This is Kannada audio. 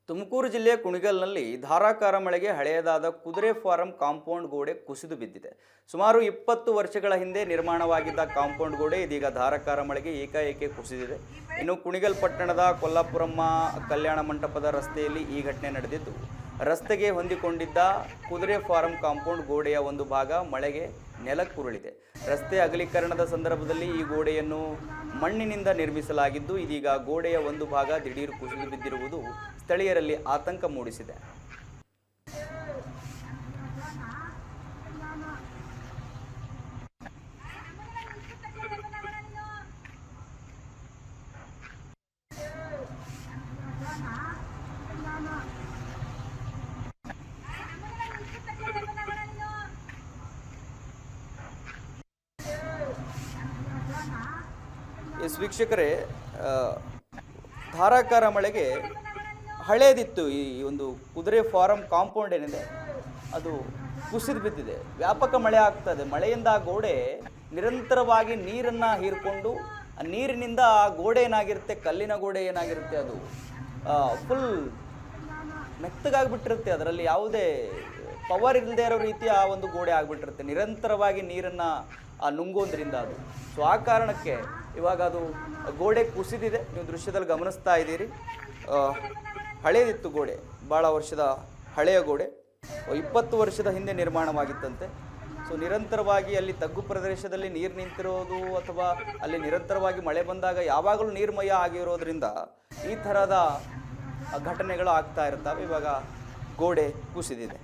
ತುಮಕೂರು ಜಿಲ್ಲೆಯ ಕುಣಿಗಲ್ನಲ್ಲಿ ಧಾರಾಕಾರ ಮಳೆಗೆ ಹಳೆಯದಾದ ಕುದುರೆ ಫಾರಂ ಕಾಂಪೌಂಡ್ ಗೋಡೆ ಕುಸಿದು ಬಿದ್ದಿದೆ. ಸುಮಾರು 20 ವರ್ಷಗಳ ಹಿಂದೆ ನಿರ್ಮಾಣವಾಗಿದ್ದ ಕಾಂಪೌಂಡ್ ಗೋಡೆ ಇದೀಗ ಧಾರಾಕಾರ ಮಳೆಗೆ ಏಕಾಏಕಿ ಕುಸಿದಿದೆ. ಇನ್ನು ಕುಣಿಗಲ್ ಪಟ್ಟಣದ ಕೊಲ್ಲಾಪುರಮ್ಮ ಕಲ್ಯಾಣ ಮಂಟಪದ ರಸ್ತೆಯಲ್ಲಿ ಈ ಘಟನೆ ನಡೆದಿದ್ದು, ರಸ್ತೆಗೆ ಹೊಂದಿಕೊಂಡಿದ್ದ ಕುದುರೆ ಫಾರಂ ಕಾಂಪೌಂಡ್ ಗೋಡೆಯ ಒಂದು ಭಾಗ ಮಳೆಗೆ ನೆಲಕ್ಕುರುಳಿದೆ. ರಸ್ತೆ ಅಗಲೀಕರಣದ ಸಂದರ್ಭದಲ್ಲಿ ಈ ಗೋಡೆಯನ್ನು ಮಣ್ಣಿನಿಂದ ನಿರ್ಮಿಸಲಾಗಿದ್ದು, ಇದೀಗ ಗೋಡೆಯ ಒಂದು ಭಾಗ ದಿಢೀರ್ ಕುಸಿದು ಬಿದ್ದಿರುವುದು ಸ್ಥಳೀಯರಲ್ಲಿ ಆತಂಕ ಮೂಡಿಸಿದೆ. ವೀಕ್ಷಕರೇ, ಧಾರಾಕಾರ ಮಳೆಗೆ ಹಳೇದಿತ್ತು ಈ ಒಂದು ಕುದುರೆ ಫಾರಂ ಕಾಂಪೌಂಡ್ ಏನಿದೆ ಅದು ಕುಸಿದು ಬಿದ್ದಿದೆ. ವ್ಯಾಪಕ ಮಳೆ ಆಗ್ತದೆ. ಮಳೆಯಿಂದ ಆ ಗೋಡೆ ನಿರಂತರವಾಗಿ ನೀರನ್ನು ಹೀರಿಕೊಂಡು ಆ ನೀರಿನಿಂದ ಆ ಗೋಡೆ ಏನಾಗಿರುತ್ತೆ, ಕಲ್ಲಿನ ಗೋಡೆ ಏನಾಗಿರುತ್ತೆ, ಅದು ಫುಲ್ ಮೆತ್ತಗಾಗ್ಬಿಟ್ಟಿರುತ್ತೆ. ಅದರಲ್ಲಿ ಯಾವುದೇ ಪವರ್ ಇಲ್ಲದೆ ಇರೋ ರೀತಿ ಆ ಒಂದು ಗೋಡೆ ಆಗಿಬಿಟ್ಟಿರುತ್ತೆ. ನಿರಂತರವಾಗಿ ನೀರನ್ನು ನುಂಗೋದ್ರಿಂದ ಅದು. ಸೊ ಆ ಕಾರಣಕ್ಕೆ ಇವಾಗ ಅದು ಗೋಡೆ ಕುಸಿದಿದೆ. ನೀವು ದೃಶ್ಯದಲ್ಲಿ ಗಮನಿಸ್ತಾ ಇದ್ದೀರಿ. ಹಳೇದಿತ್ತು ಗೋಡೆ, ಭಾಳ ವರ್ಷದ ಹಳೆಯ ಗೋಡೆ, 20 ವರ್ಷದ ಹಿಂದೆ ನಿರ್ಮಾಣವಾಗಿತ್ತಂತೆ. ಸೊ ನಿರಂತರವಾಗಿ ಅಲ್ಲಿ ತಗ್ಗು ಪ್ರದೇಶದಲ್ಲಿ ನೀರು ನಿಂತಿರೋದು ಅಥವಾ ಅಲ್ಲಿ ನಿರಂತರವಾಗಿ ಮಳೆ ಬಂದಾಗ ಯಾವಾಗಲೂ ನೀರ್ಮಯ ಆಗಿರೋದ್ರಿಂದ ಈ ಥರದ ಘಟನೆಗಳು ಆಗ್ತಾ ಇರ್ತವೆ. ಇವಾಗ ಗೋಡೆ ಕುಸಿದಿದೆ.